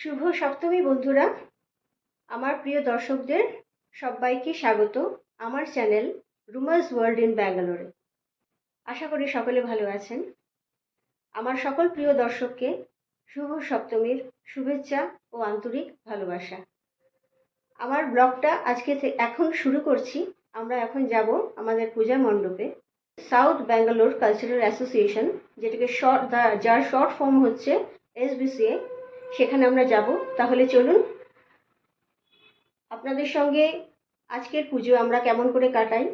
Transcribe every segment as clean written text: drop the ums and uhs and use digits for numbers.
শুভ সপ্তমী বন্ধুরা, আমার প্রিয় দর্শকদের সবাইকে স্বাগত আমার চ্যানেল রুমাস ওয়ার্ল্ড ইন ব্যাঙ্গালোরে। আশা করি সকলে ভালো আছেন। আমার সকল প্রিয় দর্শককে শুভ সপ্তমীর শুভেচ্ছা ও আন্তরিক ভালোবাসা। আমার ব্লগটা এখন শুরু করছি। আমরা এখন যাব আমাদের পূজা মণ্ডপে, সাউথ ব্যাঙ্গালোর কালচারাল অ্যাসোসিয়েশন, যেটাকে যার শর্ট ফর্ম হচ্ছে SBCA, সেখানে আমরা যাব। তাহলে চলুন আপনাদের সঙ্গে আজকের পুজো আমরা কেমন করে কাটাই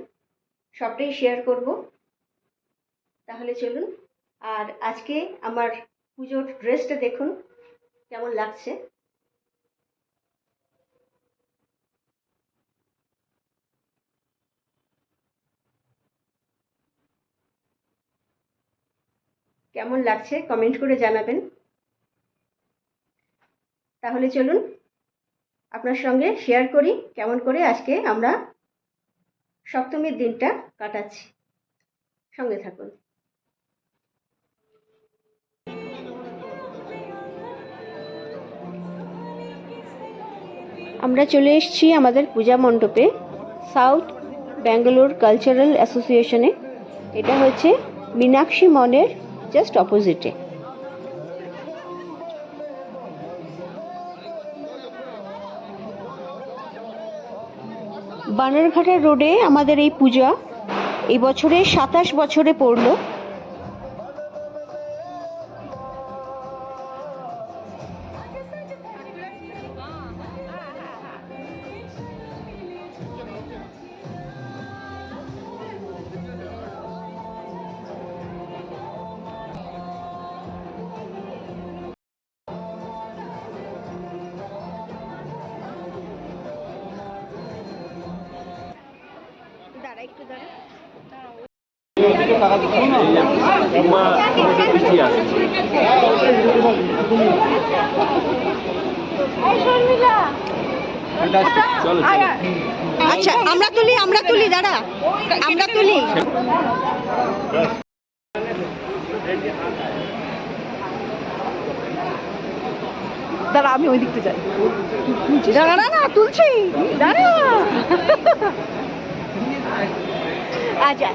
সবটাই শেয়ার করব। তাহলে চলুন। আর আজকে আমার পুজোর ড্রেসটা দেখুন কেমন লাগছে। কেমন লাগছে কমেন্ট করে জানাবেন। তাহলে চলুন আপনার সঙ্গে শেয়ার করি কেমন করে আজকে আমরা সপ্তমীর দিনটা কাটাচ্ছি। সঙ্গে থাকুন। আমরা চলে এসেছি আমাদের পূজা মণ্ডপে, সাউথ ব্যাঙ্গালোর কালচারাল অ্যাসোসিয়েশনে। এটা হচ্ছে মীনাক্ষী মলের জাস্ট অপোজিটে। বানারঘাটা রোডে আমাদের এই পূজা এই বছরে 27 বছরে পড়লো। একটু দাঁড়া। আচ্ছা আমরা তুলি দাঁড়া, আমরা তুলি। দাঁড়া আমি ওই দিকতে যাই। দাঁড়া না তুলছি, দাঁড়া। আচ্ছা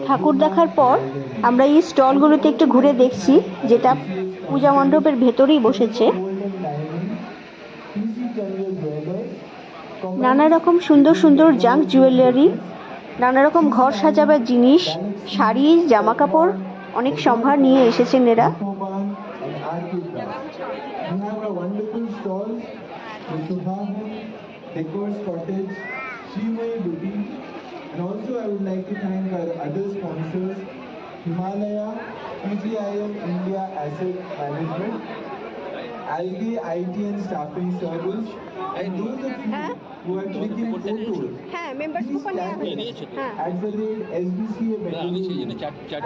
ঠাকুর দেখার পর আমরা এই স্টলগুলোতে একটু ঘুরে দেখছি, যেটা পূজা মণ্ডপের ভেতরেই বসেছে। নানা রকম সুন্দর সুন্দর জাঙ্ক জুয়েলারি, নানা রকম ঘর সাজাবার জিনিস, শাড়ি, জামা কাপড়, অনেক সম্ভার নিয়ে এসেছেন এরা। And also I would like to thank our other sponsors, Himalaya, PGIM India Asset Management, Algae IT and Staffing Service, and those of you who are clicking photos, please tag at the rate SBCA Bengal.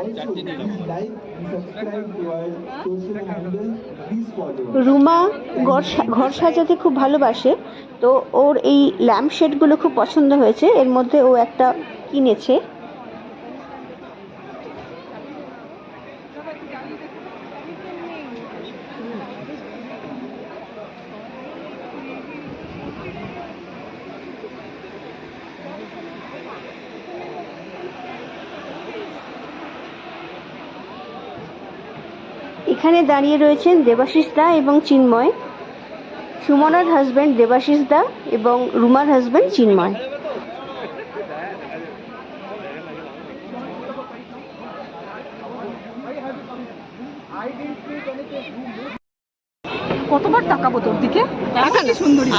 Also, please like and subscribe to our social handle. Please follow. Ruma ঘর সাজাতে খুব ভালোবাসে, তো ওর এই lamp শেডগুলো খুব পছন্দ হয়েছে। এর মধ্যে ও একটা কিনেছে। এখানে দাঁড়িয়ে রয়েছেন দেবাশিস দা এবং চিন্ময়, সুমনার হাজব্যান্ড দেবাশিস দা এবং রুমার হাজব্যান্ড চিন্ময়। কতবার তাকাবো তোর দিকে? সুন্দরী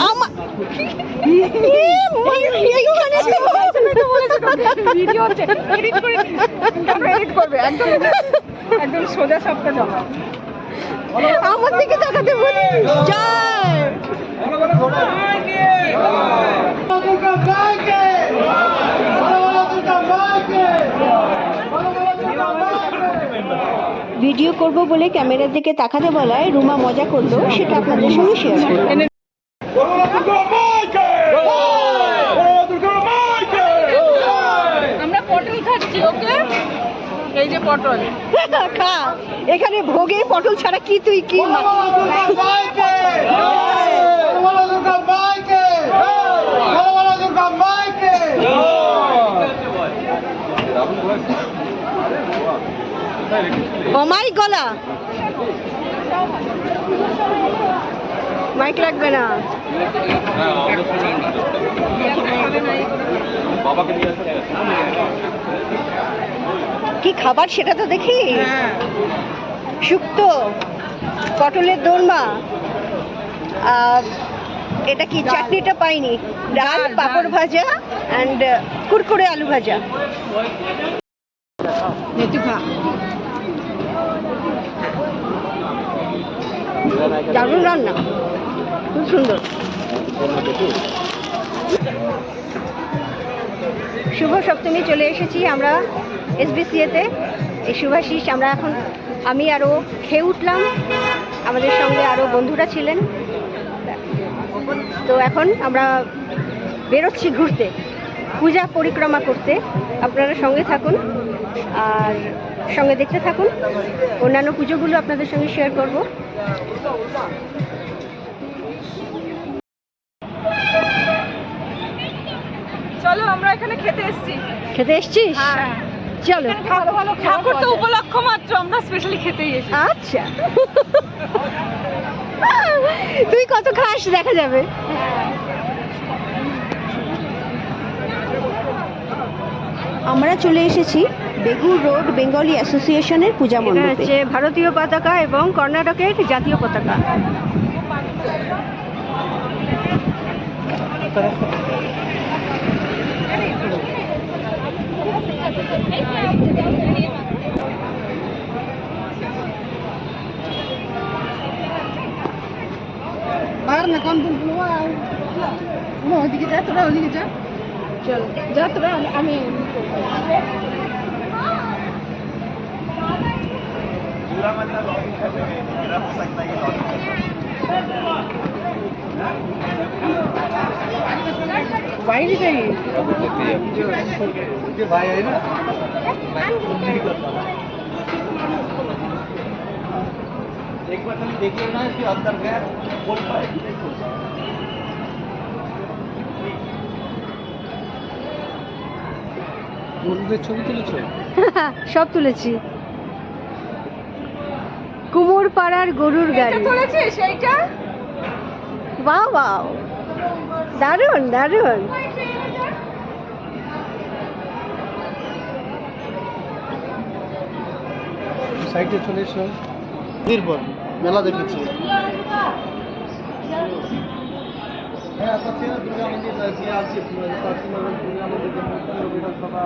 একদম সোজা সবটা জমা আমার দিকে তাকাতে বলি। ভিডিও করব বলে ক্যামেরার দিকে তাকাতে বলায় রুমা মজা করলো, সেটা আপনাদের সঙ্গে শেয়ার করলাম। এই যে পটল খা, এখানে ভোগে পটল ছাড়া কি তুই কি মাইক গলা মাইক লাগবে না। কি খাবার সেটা তো দেখি। শুক্তো, পটলের দোরমা, এটা কি চাটনিটা পাইনি, ডাল, পাঁপড় ভাজা অ্যান্ড কুরকুরে আলু ভাজা। দারুণ রান্না, খুব সুন্দর। শুভ সপ্তমী চলে এসেছি আমরা এসবিসিএতে। এই শুভাশিস আমরা এখন আমি আরও খেয়ে উঠলাম, আমাদের সঙ্গে আরও বন্ধুরা ছিলেন। তো এখন আমরা বেরোচ্ছি ঘুরতে, পূজা পরিক্রমা করতে। আপনারা সঙ্গে থাকুন আর সঙ্গে দেখতে থাকুন, অন্যান্য পুজোগুলো আপনাদের সঙ্গে শেয়ার করব। চলো আমরা এখানে খেতে এসেছি। খেতে এসছিস? চলো। ভালো ভালো ঠাকুর তো উপলক্ষ মাত্র, আমরা স্পেশালি খেতেই এসেছি। আচ্ছা, তুই কত খাস দেখা যাবে। আমরা চলে এসেছি বেগুর রোড বেঙ্গলি অ্যাসোসিয়েশনের পূজা মণ্ডপে। হচ্ছে ভারতীয় পতাকা এবং কর্ণাটকের জাতীয় পতাকা। আর না কম দিন ওদিকে যা, তোরা ওদিকে যা, চল যা তোরা, আমি বাইরে যাই। भाई है ना एक बार खाली देखिए ना कि अंदर गया बोल पाए। গরুদের ছবি তুলেছো? সব তুলেছি। কুমোর পাড়ার গরুর গাড়ি তুলেছি সেইটা। বাহ বাহ, দারুণ দারুণ। সাইডে চলে এসো। এরপর মেলা দেখেছি। হ্যাঁ, তাতে দুর্গা মন্দির আছে, দুর্গা মন্দির বিধানসভা।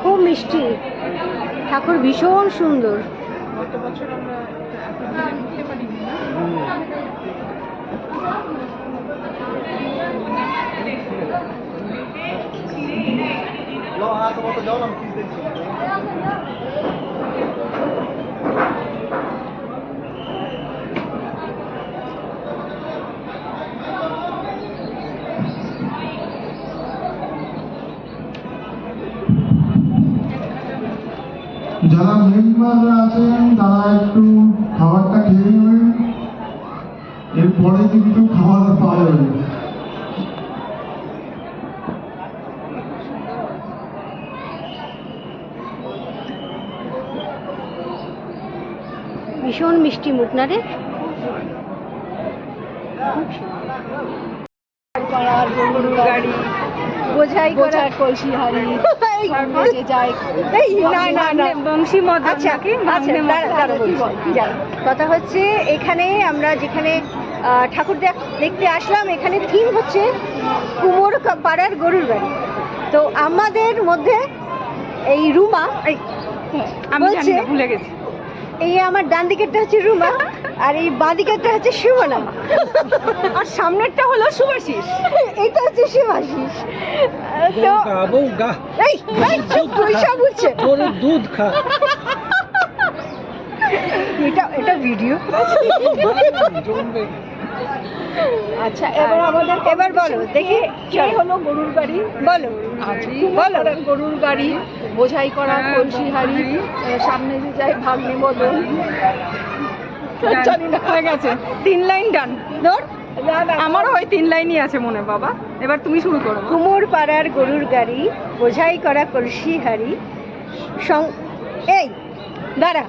খুব মিষ্টি, ঠাকুর ভীষণ সুন্দর। গত বছর আমরা খেতে পারিনি না। लो हाथ मत जाओ, हम किस देखছি। যারা মেম্বাররা আছেন তারা একটু খাবারটা খেয়ে নেবেন, এরপরে কিন্তু খাবার পাওয়া যাবে। ভীষণ মিষ্টি মুখ না রে। গরুর গাড়ি, বোঝাই করা কলসি হাড়ি, বংশী মদ। আচ্ছা আচ্ছা, দাঁড়া বলছি। কথা হচ্ছে এখানে আমরা যেখানে ঠাকুর দেখতে আসলাম, এখানে থিম হচ্ছে কুমোর পাড়ার গরুর গাড়ি। তো আমাদের মধ্যে এই রুমা, আমি জানি না, ভুলে গেছি। এই আমার ডান দিকেরটা হচ্ছে রুমা আর এই বাঁ দিকেরটা হচ্ছে সুমনা, আর সামনেরটা হলো শুভাশিস। এইটা হচ্ছে শুভাশিস। তো এই তুই সব বুঝছে, দুধ খা। এটা ভিডিও। আচ্ছা, এবার আমাদের এবার বলো দেখি কে হলো গরুর গাড়ি? বলো বলো গরুর গাড়ি, বোঝাই করা কলসি হাড়ি, সামনে যে যায় ভাগ্নে বদল। জানি না, হয়ে গেছে 3 লাইন ডান। ধর আমারও ওই 3 লাইনই আছে মনে বাবা। এবার তুমি শুরু করো। কুমোর পাড়ার গরুর গাড়ি, বোঝাই করা কলসি হাড়ি, এই দাঁড়া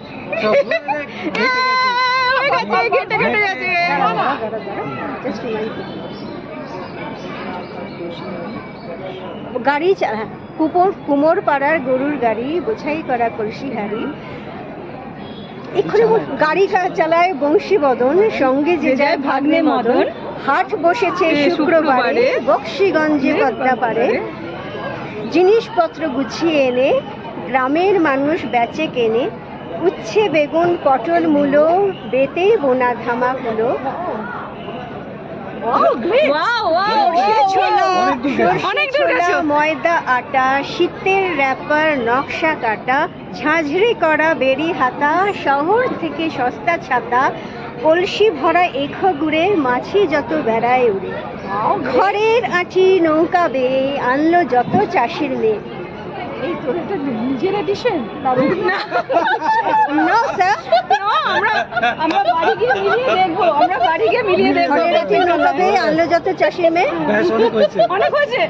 কেটে গেছে। গাড়ি কুমোর পাড়ার গরুর গাড়ি, বোঝাই করা কলসি হাড়ি, এক্ষুনি গাড়ি চালায় বংশী বদন, সঙ্গে যে যায় ভাগ্নে মদন, হাট বসেছে শুক্রবারে বক্সিগঞ্জে পদ্মাপাড়ে, জিনিসপত্র গুছিয়ে এনে গ্রামের মানুষ বেচে কেনে, উচ্ছে বেগুন পটল মূলো, বেতে বোনা ধামা কুলো, ময়দা আটা, শীতের র্যাপার নকশা কাটা, ঝাঁঝরি করা বেরি হাতা, শহর থেকে সস্তা ছাতা, কলসি ভরা এখো গুড়ে, মাছি যত বেড়ায় উড়ে, ঘরের আঁটি নৌকা বেয়ে আনলো যত চাষির মেয়ে। এই তোর এটা নিজের এডিশন? No, sir. আমরা বাড়ি গিয়ে মিলিয়ে দেখবো। ঘরের আঁটি নৌকা বেয়ে আনলো যত চাষির মেয়ে। অনেক হয়েছে।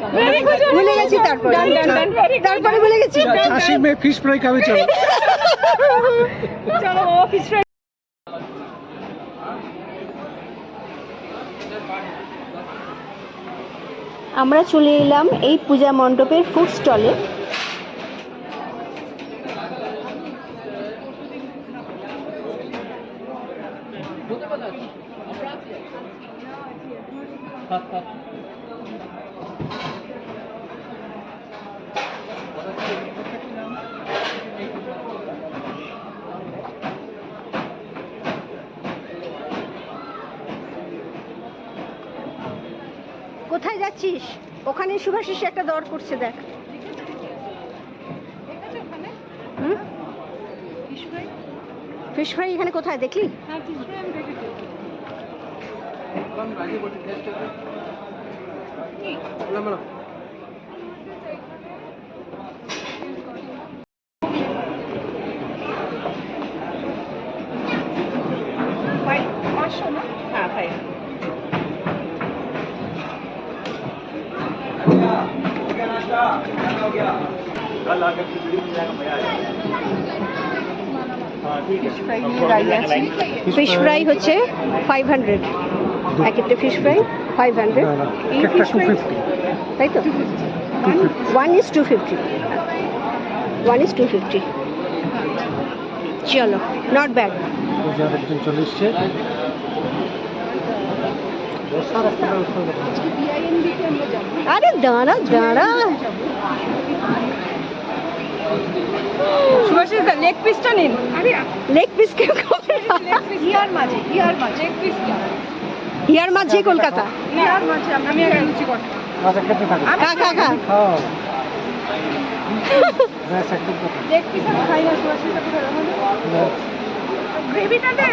ভুলে গেছি তারপরে ভুলে গেছি। চাষির মেয়ে ফিশ ফ্রাই খাবে, চলো চলো বাবা, ফিশ ফ্রাই। আমরা চলে এলাম এই পূজা মণ্ডপের ফুড স্টলে। কোথায় যাচ্ছিস? ওখানে শুভাশিস একটা দর করছে, দেখ। ফিশ ফ্রাই এখানে কোথায় দেখলি? হ্যাঁ ভাই। ফিশ ফ্রাই হচ্ছে 500, একটা ফিশ ফ্রাই 500, তাই তো? 1:250, 1:250। চলো, নট ব্যাড। চলে এসছে। আরে দাঁড়া দাঁড়া, সুভাষিস দা লেগ পিসটা নিন। আরে লেগ পিস কেউ খাবে না। ইয়ার মাঝে লেগ পিসটা। হিয়ার মাঝে কলকাতা। ইয়ার মাঝে আমি আগে লুচি করব। আচ্ছা, খেতে থাকো। খা খা। লেগ পিস আমি খাই না, সুভাষিস দা কোথায়? গ্রেভিটা দে।